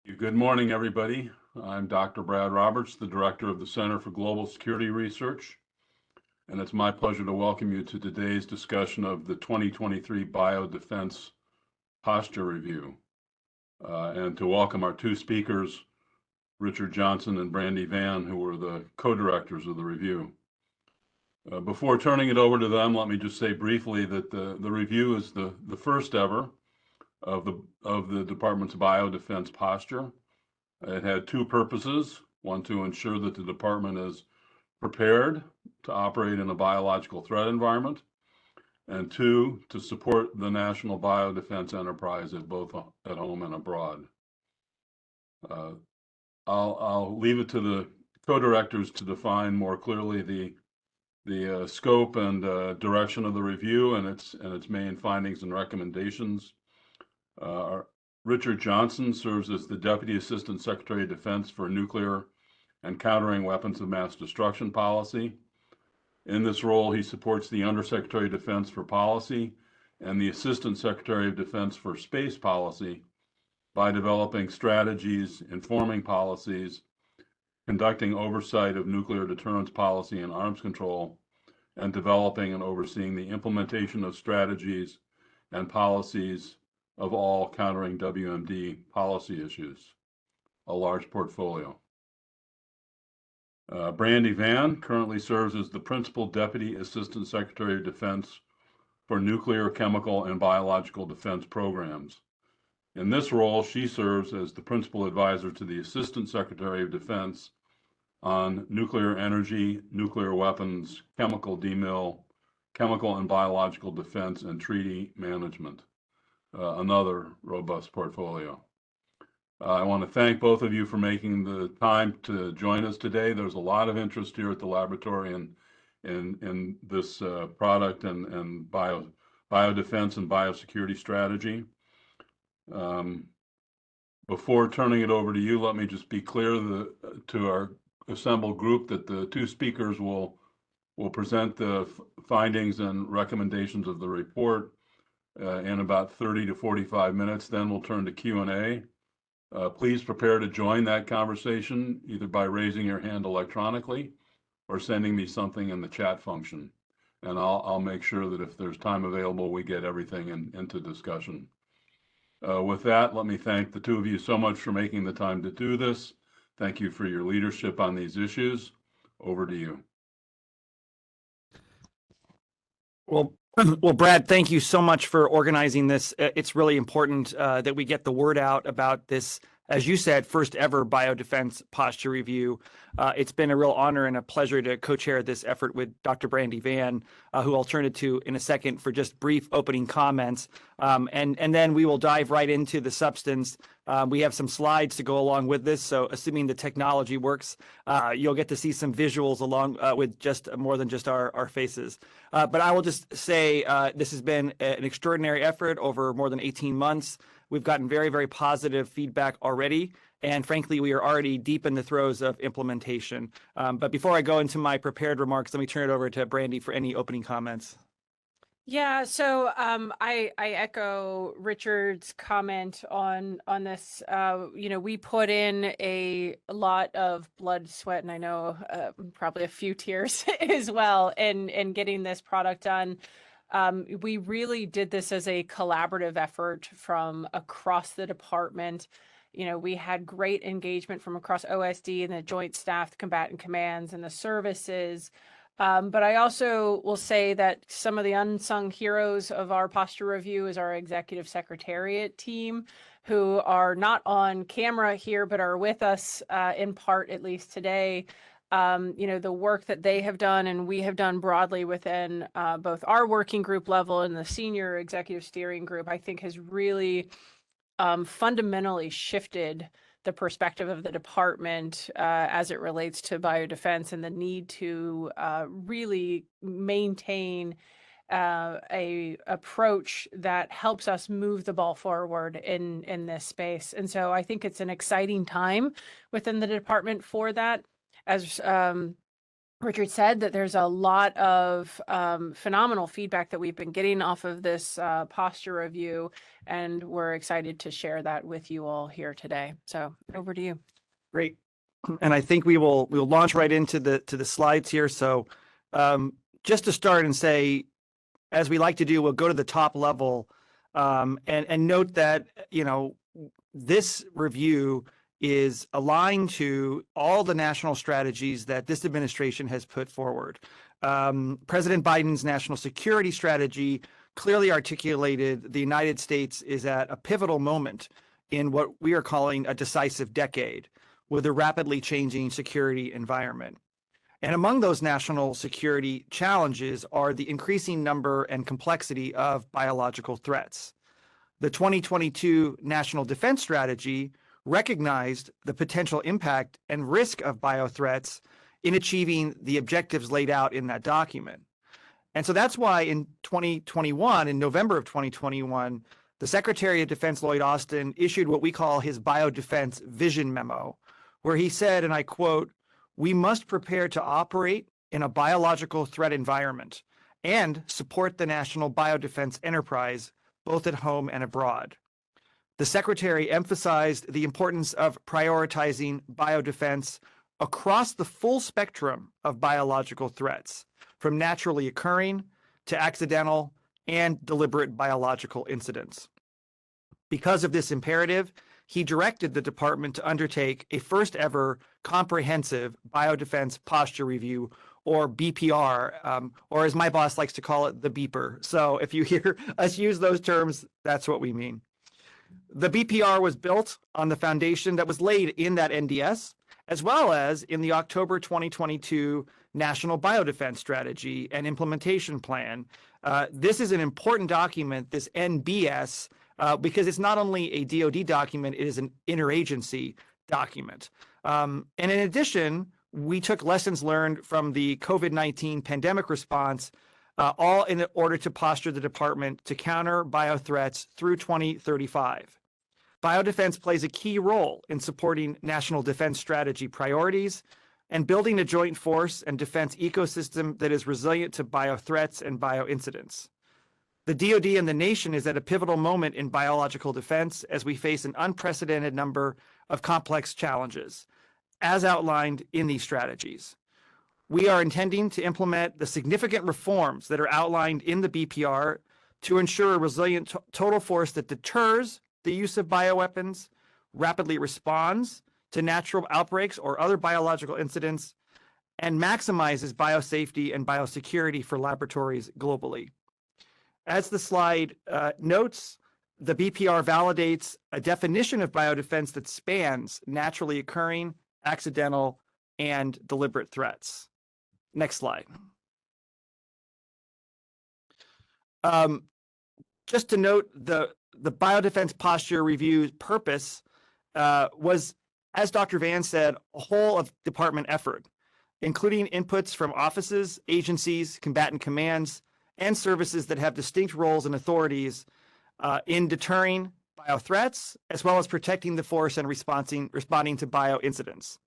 Good morning, everybody. I'm Dr. Brad Roberts, the Director of the Center for Global Security Research, and it's my pleasure to welcome you to today's discussion of the 2023 Biodefense Posture Review, and to welcome our two speakers, Richard Johnson and Brandi Vann, who were the co-directors of the review. Before turning it over to them, let me just say briefly that the review is the first ever of the Department's Biodefense Posture. It had two purposes: one, to ensure that the department is prepared to operate in a biological threat environment, and two, to support the national biodefense enterprise at both at home and abroad. I'll leave it to the co-directors to define more clearly the scope and direction of the review and its main findings and recommendations. Richard Johnson serves as the Deputy Assistant Secretary of Defense for Nuclear and Countering Weapons of Mass Destruction Policy. In this role, he supports the Undersecretary of Defense for Policy and the Assistant Secretary of Defense for Space Policy by developing strategies, informing policies, conducting oversight of nuclear deterrence policy and arms control, and developing and overseeing the implementation of strategies and policies of all countering WMD policy issues, a large portfolio. Brandi Vann currently serves as the Principal Deputy Assistant Secretary of Defense for Nuclear, Chemical, and Biological Defense Programs. In this role, she serves as the Principal Advisor to the Assistant Secretary of Defense on nuclear energy, nuclear weapons, chemical demil, chemical and biological defense, and treaty management. Another robust portfolio. I want to thank both of you for making the time to join us today. There's a lot of interest here at the laboratory in this product and biodefense and biosecurity strategy. Before turning it over to you, let me just be clear to our assembled group that the two speakers will present the findings and recommendations of the report in about 30 to 45 minutes. Then we'll turn to Q&A. Please prepare to join that conversation either by raising your hand electronically or sending me something in the chat function. And I'll make sure that if there's time available, we get everything into discussion. With that, let me thank the two of you so much for making the time to do this. Thank you for your leadership on these issues. Over to you. Well, Brad, thank you so much for organizing this. It's really important that we get the word out about this, as you said, first ever biodefense posture review. It's been a real honor and a pleasure to co-chair this effort with Dr. Brandi Vann, who I'll turn it to in a second for just brief opening comments. And then we will dive right into the substance. We have some slides to go along with this, so assuming the technology works, you'll get to see some visuals along with just more than just our faces. But I will just say this has been an extraordinary effort over more than 18 months. We've gotten very, very positive feedback already, and frankly, we are already deep in the throes of implementation. But before I go into my prepared remarks, let me turn it over to Brandi for any opening comments. Yeah, so I echo Richard's comment on this. We put in a lot of blood, sweat, and I know probably a few tears as well in getting this product done. We really did this as a collaborative effort from across the department. We had great engagement from across OSD and the Joint Staff Combatant Commands and the services. But I also will say that some of the unsung heroes of our posture review is our executive secretariat team, who are not on camera here, but are with us in part, at least today. The work that they have done and we have done broadly within both our working group level and the senior executive steering group, I think has really fundamentally shifted the perspective of the department as it relates to biodefense and the need to really maintain a approach that helps us move the ball forward in this space. And so I think it's an exciting time within the department for that. As Richard said, that there's a lot of phenomenal feedback that we've been getting off of this posture review, and we're excited to share that with you all here today. So over to you. Great. And I think we'll launch right into the slides here. So just to start and say, as we like to do, we'll go to the top level and note that, this review is aligned to all the national strategies that this administration has put forward. President Biden's national security strategy clearly articulated the United States is at a pivotal moment in what we are calling a decisive decade, with a rapidly changing security environment. And among those national security challenges are the increasing number and complexity of biological threats. The 2022 National Defense Strategy recognized the potential impact and risk of biothreats in achieving the objectives laid out in that document. And so that's why in 2021, in November of 2021, the Secretary of Defense, Lloyd Austin, issued what we call his Biodefense Vision Memo, where he said, and I quote, "We must prepare to operate in a biological threat environment and support the national biodefense enterprise, both at home and abroad." The Secretary emphasized the importance of prioritizing biodefense across the full spectrum of biological threats, from naturally occurring to accidental and deliberate biological incidents. Because of this imperative, he directed the department to undertake a first ever comprehensive biodefense posture review, or BPR, or as my boss likes to call it, the beeper. So if you hear us use those terms, that's what we mean. The BPR was built on the foundation that was laid in that NDS, as well as in the October 2022 National Biodefense Strategy and Implementation Plan. This is an important document, this NBS, because it's not only a DoD document, it is an interagency document. And in addition, we took lessons learned from the COVID-19 pandemic response, all in order to posture the department to counter biothreats through 2035. Biodefense plays a key role in supporting national defense strategy priorities and building a joint force and defense ecosystem that is resilient to biothreats and bioincidents. The DoD and the nation is at a pivotal moment in biological defense as we face an unprecedented number of complex challenges, as outlined in these strategies. We are intending to implement the significant reforms that are outlined in the BPR to ensure a resilient total force that deters the use of bioweapons, rapidly responds to natural outbreaks or other biological incidents, and maximizes biosafety and biosecurity for laboratories globally. As the slide notes, the BPR validates a definition of biodefense that spans naturally occurring, accidental, and deliberate threats. Next slide. Just to note, the Biodefense Posture Review's purpose was, as Dr. Vann said, a whole of department effort, including inputs from offices, agencies, combatant commands, and services that have distinct roles and authorities in deterring biothreats, as well as protecting the force and responding to bioincidents.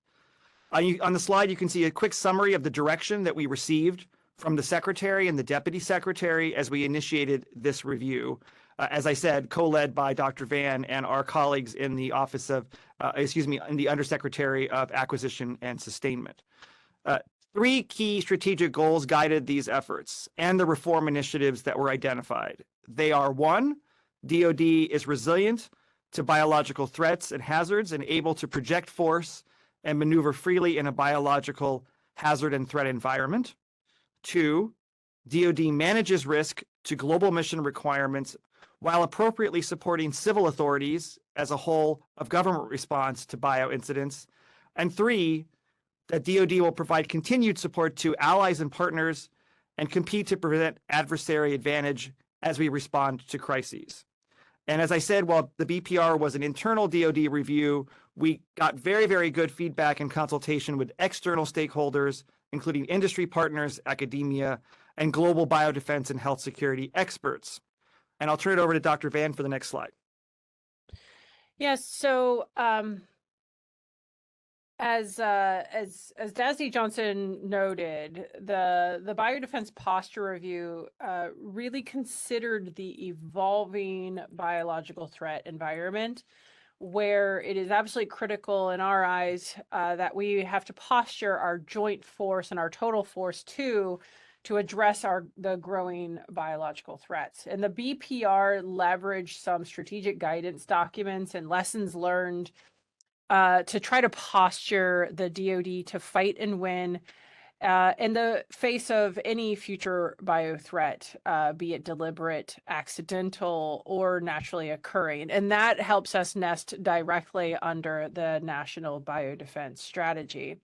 On the slide, you can see a quick summary of the direction that we received from the Secretary and the Deputy Secretary as we initiated this review. As I said, co-led by Dr. Vann and our colleagues in the Office of, in the Undersecretary of Acquisition and Sustainment. Three key strategic goals guided these efforts and the reform initiatives that were identified. They are: one, DoD is resilient to biological threats and hazards and able to project force and maneuver freely in a biological hazard and threat environment. Two, DoD manages risk to global mission requirements while appropriately supporting civil authorities as a whole of government response to bioincidents. And three, that DoD will provide continued support to allies and partners and compete to prevent adversary advantage as we respond to crises. And as I said, while the BPR was an internal DoD review, we got very, very good feedback and consultation with external stakeholders, including industry partners, academia, and global biodefense and health security experts. And I'll turn it over to Dr. Vann for the next slide. Yes, so As Dazzy Johnson noted, the Biodefense Posture Review really considered the evolving biological threat environment, where it is absolutely critical in our eyes that we have to posture our joint force and our total force to address the growing biological threats. And the BPR leveraged some strategic guidance documents and lessons learned to try to posture the DoD to fight and win in the face of any future bio threat, be it deliberate, accidental, or naturally occurring. And that helps us nest directly under the National Biodefense Strategy.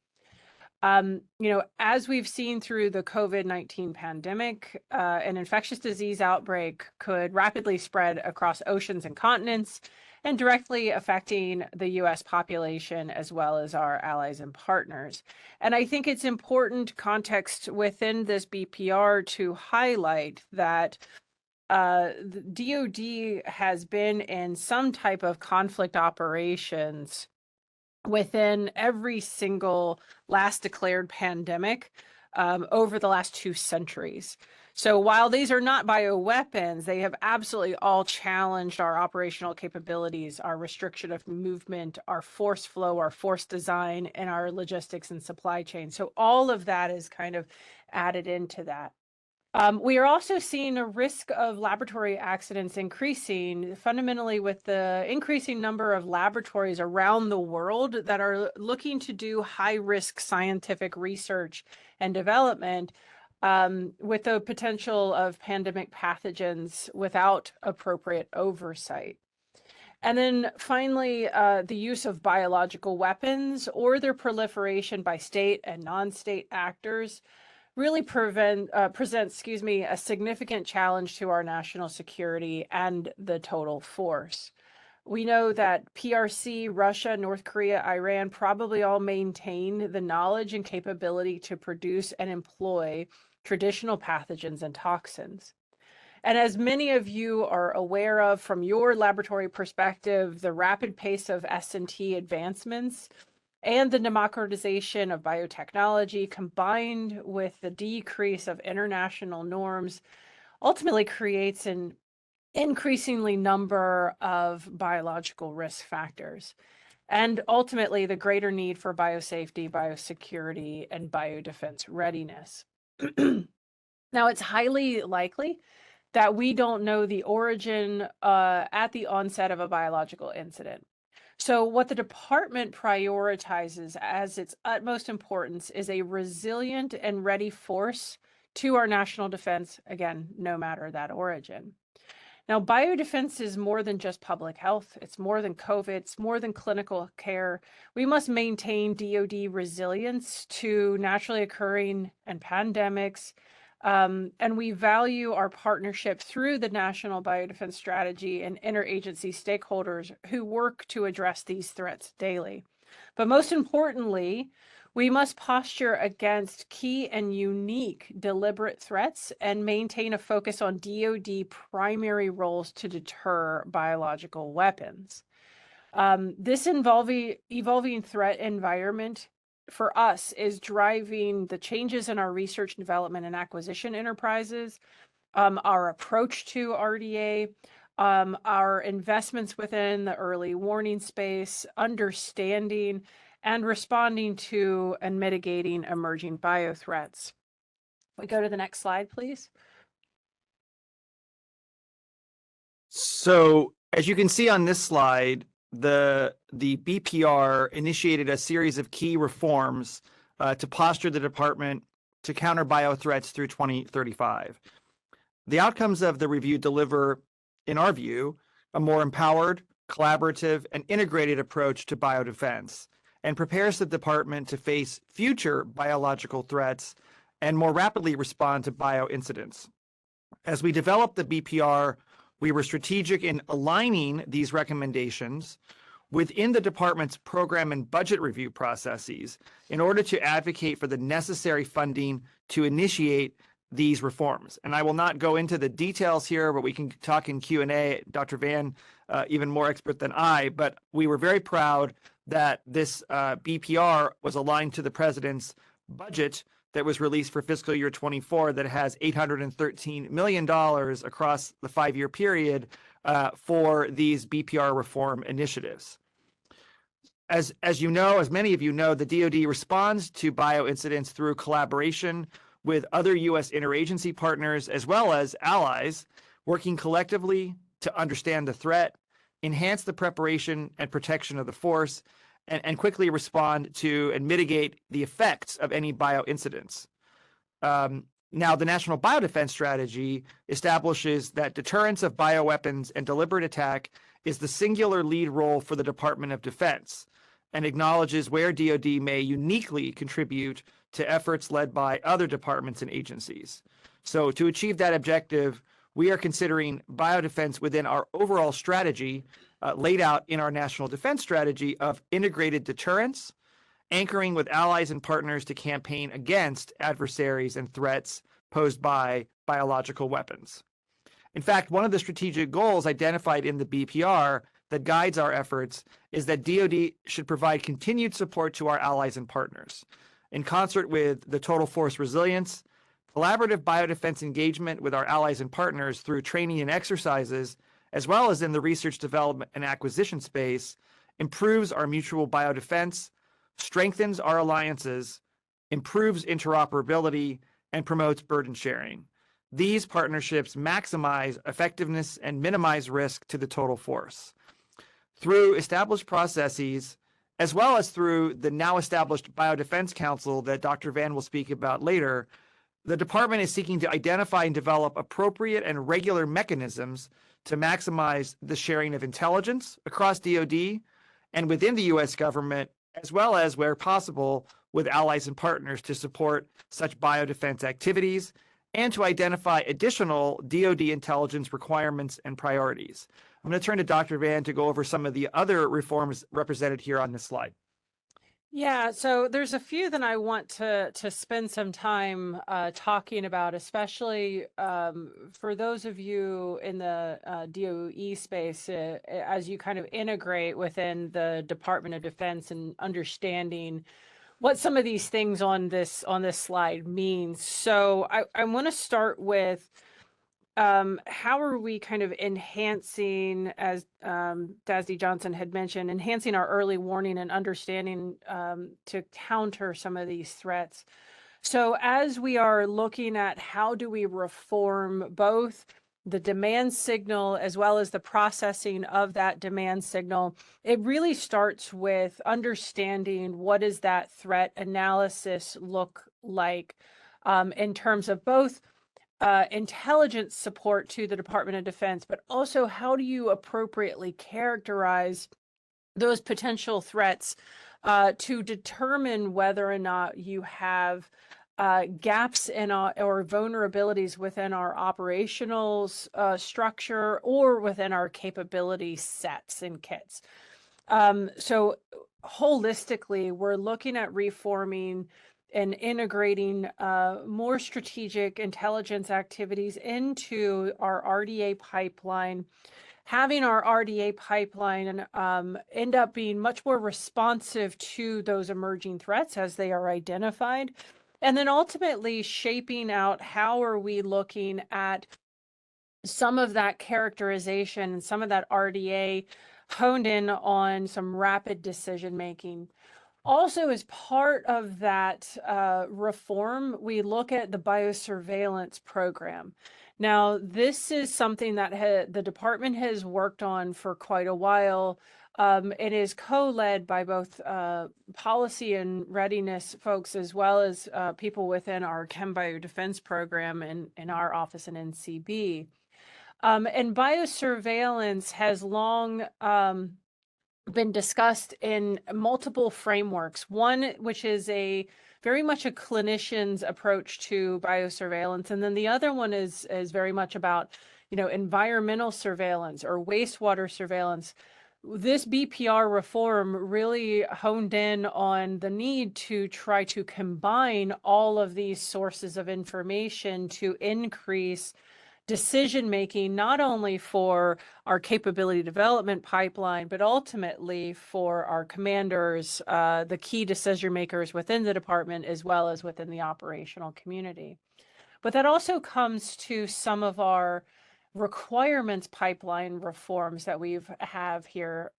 As we've seen through the COVID-19 pandemic, an infectious disease outbreak could rapidly spread across oceans and continents and directly affecting the US population as well as our allies and partners. And I think it's important context within this BPR to highlight that the DoD has been in some type of conflict operations within every single last declared pandemic over the last 2 centuries. So while these are not bioweapons, they have absolutely all challenged our operational capabilities, our restriction of movement, our force flow, our force design, and our logistics and supply chain. So all of that is kind of added into that. We are also seeing a risk of laboratory accidents increasing, fundamentally with the increasing number of laboratories around the world that are looking to do high-risk scientific research and development with the potential of pandemic pathogens without appropriate oversight. And then finally, the use of biological weapons or their proliferation by state and non-state actors really presents, a significant challenge to our national security and the total force. We know that PRC, Russia, North Korea, Iran probably all maintain the knowledge and capability to produce and employ traditional pathogens and toxins. And as many of you are aware of from your laboratory perspective, the rapid pace of S&T advancements and the democratization of biotechnology combined with the decrease of international norms ultimately creates an increasingly number of biological risk factors, and ultimately the greater need for biosafety, biosecurity, and biodefense readiness. Now, it's highly likely that we don't know the origin at the onset of a biological incident. So what the department prioritizes as its utmost importance is a resilient and ready force to our national defense, again, no matter that origin. Now, biodefense is more than just public health. It's more than COVID. It's more than clinical care. We must maintain DoD resilience to naturally occurring and pandemics. And we value our partnership through the National Biodefense Strategy and interagency stakeholders who work to address these threats daily. But most importantly, we must posture against key and unique deliberate threats and maintain a focus on DoD primary roles to deter biological weapons. This evolving threat environment for us is driving the changes in our research, development, and acquisition enterprises, our approach to RDA, our investments within the early warning space, understanding and responding to and mitigating emerging biothreats. We go to the next slide, please. So as you can see on this slide, the BPR initiated a series of key reforms to posture the department to counter biothreats through 2035. The outcomes of the review deliver, in our view, a more empowered, collaborative, and integrated approach to biodefense, and prepares the department to face future biological threats and more rapidly respond to bio incidents. As we developed the BPR, we were strategic in aligning these recommendations within the department's program and budget review processes in order to advocate for the necessary funding to initiate these reforms. And I will not go into the details here, but we can talk in Q&A. Dr. Vann, even more expert than I, but we were very proud that this BPR was aligned to the president's budget that was released for fiscal year 24 that has $813 million across the 5-year period for these BPR reform initiatives. As you know, as many of you know, the DoD responds to bio incidents through collaboration with other U.S. interagency partners as well as allies, working collectively to understand the threat, enhance the preparation and protection of the force, and quickly respond to and mitigate the effects of any bio incidents. Now, the National Biodefense Strategy establishes that deterrence of bioweapons and deliberate attack is the singular lead role for the Department of Defense and acknowledges where DoD may uniquely contribute to efforts led by other departments and agencies. So to achieve that objective, we are considering biodefense within our overall strategy laid out in our National Defense Strategy of integrated deterrence, anchoring with allies and partners to campaign against adversaries and threats posed by biological weapons. In fact, one of the strategic goals identified in the BPR that guides our efforts is that DoD should provide continued support to our allies and partners. In concert with the total force resilience, collaborative biodefense engagement with our allies and partners through training and exercises, as well as in the research, development, and acquisition space, improves our mutual biodefense, strengthens our alliances, improves interoperability, and promotes burden sharing. These partnerships maximize effectiveness and minimize risk to the total force. Through established processes, as well as through the now established Biodefense Council that Dr. Vann will speak about later, the department is seeking to identify and develop appropriate and regular mechanisms to maximize the sharing of intelligence across DoD and within the U.S. government, as well as, where possible, with allies and partners to support such biodefense activities and to identify additional DoD intelligence requirements and priorities. I'm going to turn to Dr. Vann to go over some of the other reforms represented here on this slide. Yeah, so there's a few that I want to spend some time talking about, especially for those of you in the DOE space, as you kind of integrate within the Department of Defense and understanding what some of these things on this slide means. So I want to start with how are we kind of enhancing, as Dazzy Johnson had mentioned, enhancing our early warning and understanding to counter some of these threats. So as we are looking at how do we reform both the demand signal as well as the processing of that demand signal, it really starts with understanding what does that threat analysis look like in terms of both intelligence support to the Department of Defense, but also how do you appropriately characterize those potential threats to determine whether or not you have gaps in or vulnerabilities within our operational structure or within our capability sets and kits. So holistically, we're looking at reforming and integrating more strategic intelligence activities into our RDA pipeline, having our RDA pipeline end up being much more responsive to those emerging threats as they are identified, and then ultimately shaping out how are we looking at some of that characterization and some of that RDA honed in on some rapid decision making. Also, as part of that reform, we look at the biosurveillance program. Now, this is something that the department has worked on for quite a while. It is co-led by both policy and readiness folks, as well as people within our Chem Biodefense program in our office in NCB. And biosurveillance has long been discussed in multiple frameworks. One, which is very much a clinician's approach to biosurveillance, and then the other one is very much about, environmental surveillance or wastewater surveillance. This BPR reform really honed in on the need to try to combine all of these sources of information to increase decision making, not only for our capability development pipeline, but ultimately for our commanders, the key decision makers within the department, as well as within the operational community. But that also comes to some of our requirements pipeline reforms that we have here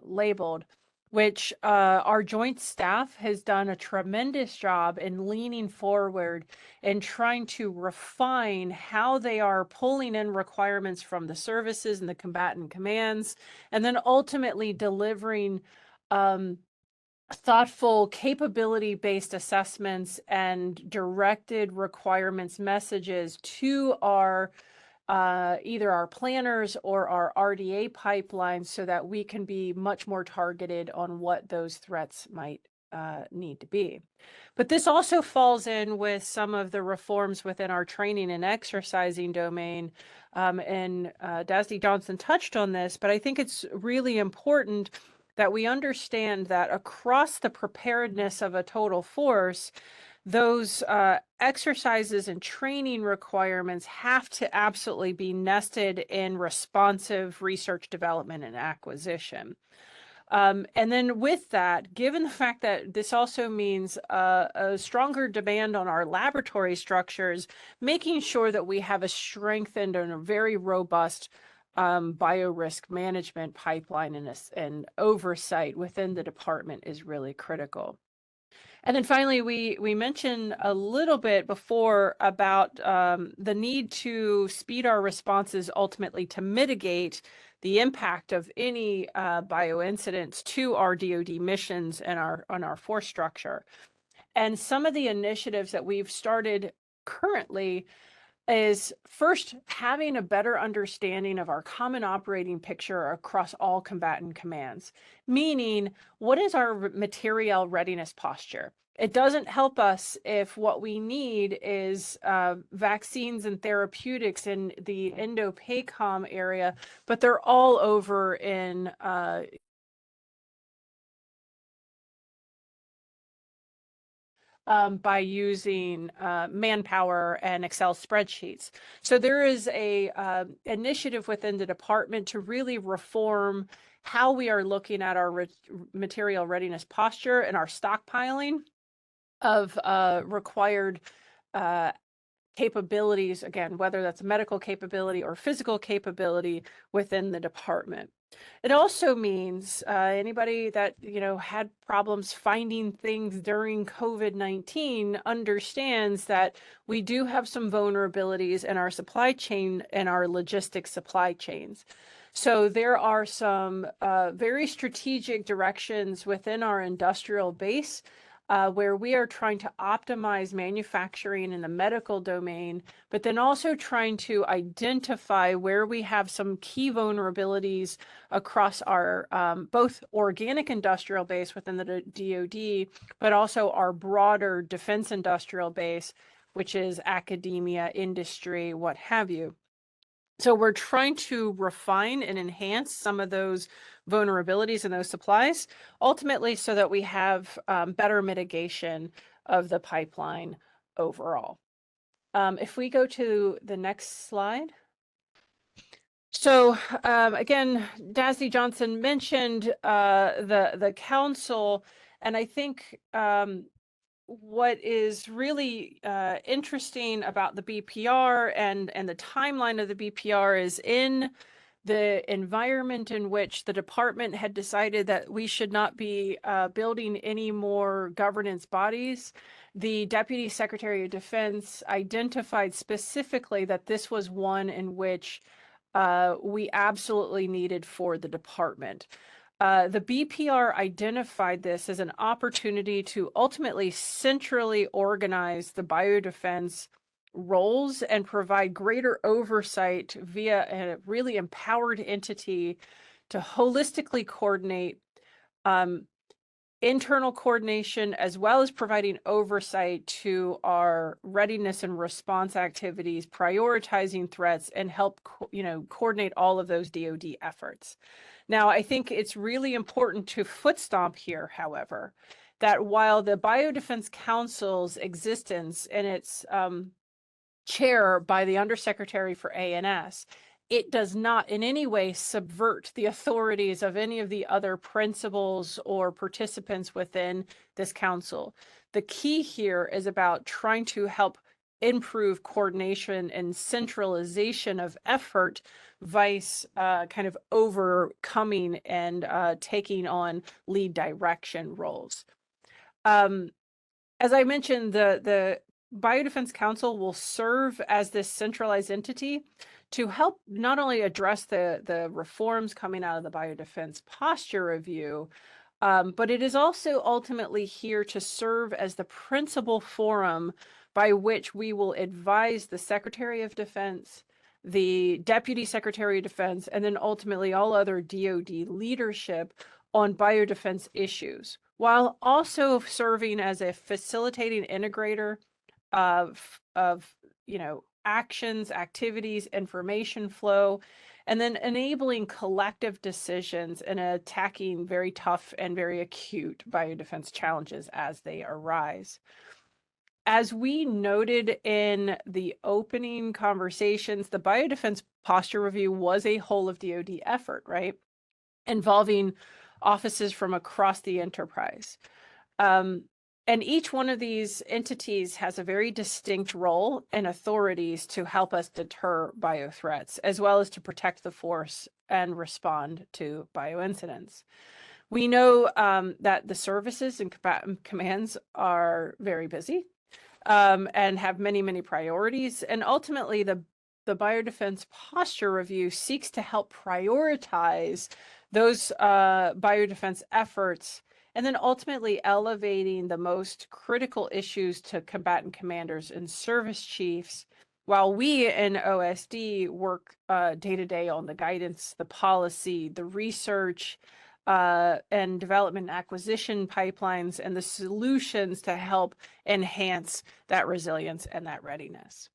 labeled, which our joint staff has done a tremendous job in leaning forward and trying to refine how they are pulling in requirements from the services and the combatant commands, and then ultimately delivering thoughtful capability-based assessments and directed requirements messages to our either our planners or our RDA pipelines, so that we can be much more targeted on what those threats might need to be. But this also falls in with some of the reforms within our training and exercising domain. And Dasty Johnson touched on this, but I think it's really important that we understand that across the preparedness of a total force, those exercises and training requirements have to absolutely be nested in responsive research, development, and acquisition. And then with that, given the fact that this also means a stronger demand on our laboratory structures, making sure that we have a strengthened and a very robust biorisk management pipeline and oversight within the department is really critical. And then finally, we mentioned a little bit before about the need to speed our responses ultimately to mitigate the impact of any bio incidents to our DoD missions and on our force structure. And some of the initiatives that we've started currently is first having a better understanding of our common operating picture across all combatant commands, meaning what is our material readiness posture? It doesn't help us if what we need is vaccines and therapeutics in the Indo-PACOM area, but they're all over in by using manpower and Excel spreadsheets. So there is a initiative within the department to really reform how we are looking at our material readiness posture and our stockpiling of required capabilities, again, whether that's medical capability or physical capability within the department. It also means anybody that, had problems finding things during COVID-19 understands that we do have some vulnerabilities in our supply chain and our logistics supply chains. So there are some very strategic directions within our industrial base where we are trying to optimize manufacturing in the medical domain, but then also trying to identify where we have some key vulnerabilities across our both organic industrial base within the DoD, but also our broader defense industrial base, which is academia, industry, what have you. So we're trying to refine and enhance some of those vulnerabilities and those supplies, ultimately so that we have better mitigation of the pipeline overall. If we go to the next slide. So again, Dasty Johnson mentioned the council, and I think what is really interesting about the BPR and the timeline of the BPR is in the environment in which the department had decided that we should not be building any more governance bodies. The Deputy Secretary of Defense identified specifically that this was one in which we absolutely needed for the department. The BPR identified this as an opportunity to ultimately centrally organize the biodefense roles and provide greater oversight via a really empowered entity to holistically coordinate internal coordination, as well as providing oversight to our readiness and response activities, prioritizing threats, and help coordinate all of those DoD efforts. Now, I think it's really important to foot stomp here, however, that while the Biodefense Council's existence and its chair by the Undersecretary for A&S, it does not in any way subvert the authorities of any of the other principals or participants within this council. The key here is about trying to help improve coordination and centralization of effort, vice kind of overcoming and taking on lead direction roles. As I mentioned, the Biodefense Council will serve as this centralized entity to help not only address the reforms coming out of the Biodefense Posture Review, but it is also ultimately here to serve as the principal forum by which we will advise the Secretary of Defense, the Deputy Secretary of Defense, and then ultimately all other DoD leadership on biodefense issues, while also serving as a facilitating integrator of actions, activities, information flow, and then enabling collective decisions and attacking very tough and very acute biodefense challenges as they arise. As we noted in the opening conversations, the Biodefense Posture Review was a whole of DoD effort, right? Involving offices from across the enterprise. And each one of these entities has a very distinct role and authorities to help us deter biothreats, as well as to protect the force and respond to bioincidents. We know that the services and commands are very busy and have many, many priorities. And ultimately, the Biodefense Posture Review seeks to help prioritize those biodefense efforts, and then ultimately elevating the most critical issues to combatant commanders and service chiefs, while we in OSD work day to day on the guidance, the policy, the research, and development and acquisition pipelines, and the solutions to help enhance that resilience and that readiness.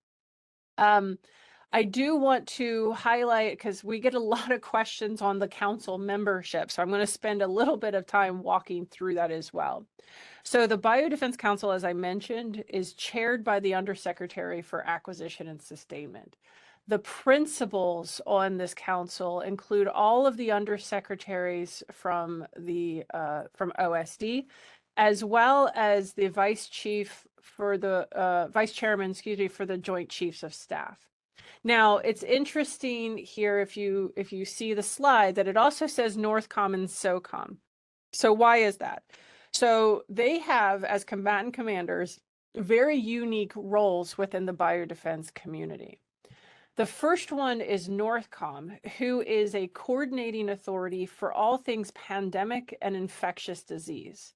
I do want to highlight, because we get a lot of questions on the council membership, so I'm going to spend a little bit of time walking through that as well. So the Biodefense Council, as I mentioned, is chaired by the Undersecretary for Acquisition and Sustainment. The principals on this council include all of the undersecretaries from OSD, as well as the vice chairman, for the Joint Chiefs of Staff. Now, it's interesting here, if you see the slide, that it also says NORTHCOM and SOCOM. So why is that? So they have, as combatant commanders, very unique roles within the biodefense community. The first one is NORTHCOM, who is a coordinating authority for all things pandemic and infectious disease.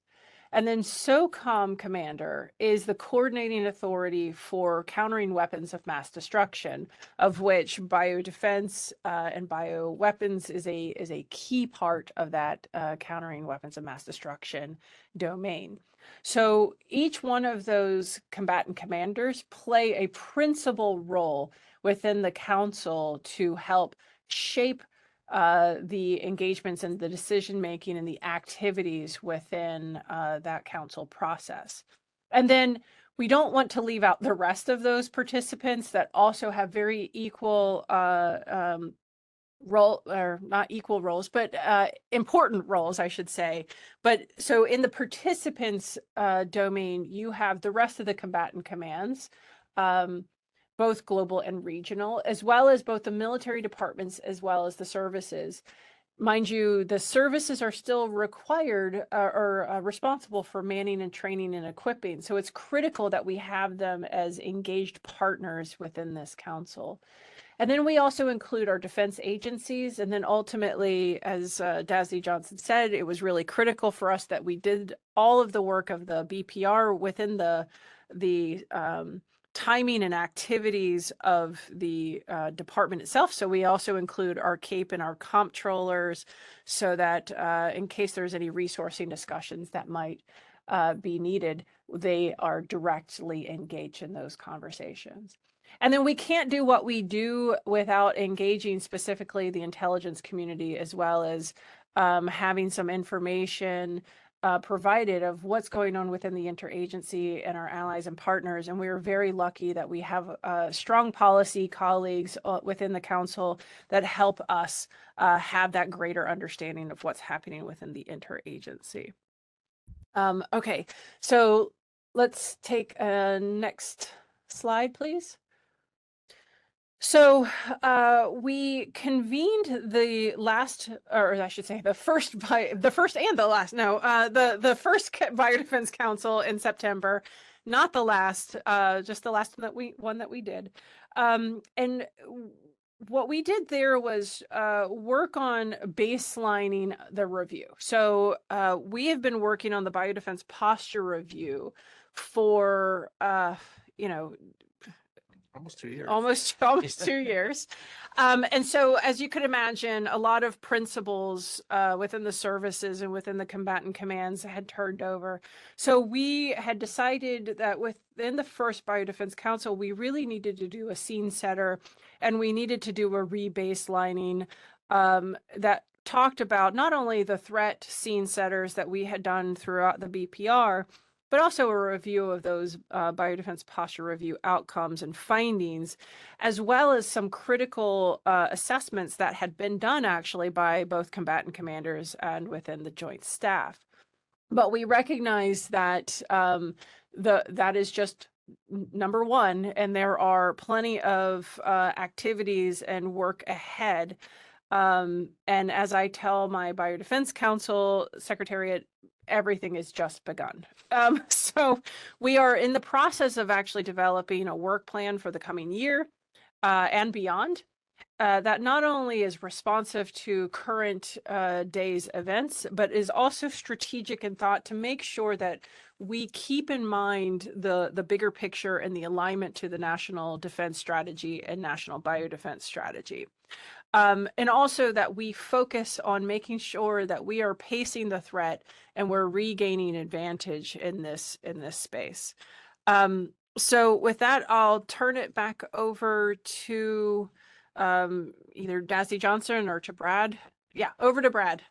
And then SOCOM commander is the coordinating authority for countering weapons of mass destruction, of which biodefense and bioweapons is a key part of that countering weapons of mass destruction domain. So each one of those combatant commanders play a principal role within the council to help shape the engagements and the decision making and the activities within that council process. And then we don't want to leave out the rest of those participants that also have very equal role, or not equal roles, but important roles, I should say. But so in the participants domain, you have the rest of the combatant commands, both global and regional, as well as both the military departments as well as the services. Mind you, the services are still required or responsible for manning and training and equipping. So it's critical that we have them as engaged partners within this council. And then we also include our defense agencies. And then ultimately, as Dazzy Johnson said, it was really critical for us that we did all of the work of the BPR within the timing and activities of the department itself. So we also include our CAPE and our comptrollers, so that in case there's any resourcing discussions that might be needed, they are directly engaged in those conversations. And then we can't do what we do without engaging specifically the intelligence community, as well as having some information provided of what's going on within the interagency and our allies and partners. And we are very lucky that we have strong policy colleagues within the council that help us have that greater understanding of what's happening within the interagency. Okay, so let's take a next slide, please. So we convened the last, or I should say, the first and the last. No, the first Biodefense Council in September, not the last, just the last one that we did. And what we did there was work on baselining the review. So we have been working on the Biodefense Posture Review for, Almost 2 years. Almost 2 years. And so, as you could imagine, a lot of principles within the services and within the combatant commands had turned over. So we had decided that within the first Biodefense Council, we really needed to do a scene setter, and we needed to do a rebaselining that talked about not only the threat scene setters that we had done throughout the BPR, but also a review of those Biodefense Posture Review outcomes and findings, as well as some critical assessments that had been done actually by both combatant commanders and within the Joint Staff. But we recognize that that is just number one, and there are plenty of activities and work ahead. And as I tell my Biodefense Council Secretariat, everything is just begun. So we are in the process of actually developing a work plan for the coming year and beyond that not only is responsive to current day's events, but is also strategic in thought to make sure that we keep in mind the bigger picture and the alignment to the National Defense Strategy and National Biodefense Strategy. And also that we focus on making sure that we are pacing the threat and we're regaining advantage in this space. So with that, I'll turn it back over to either Dazzy Johnson or to Brad. Yeah, over to Brad.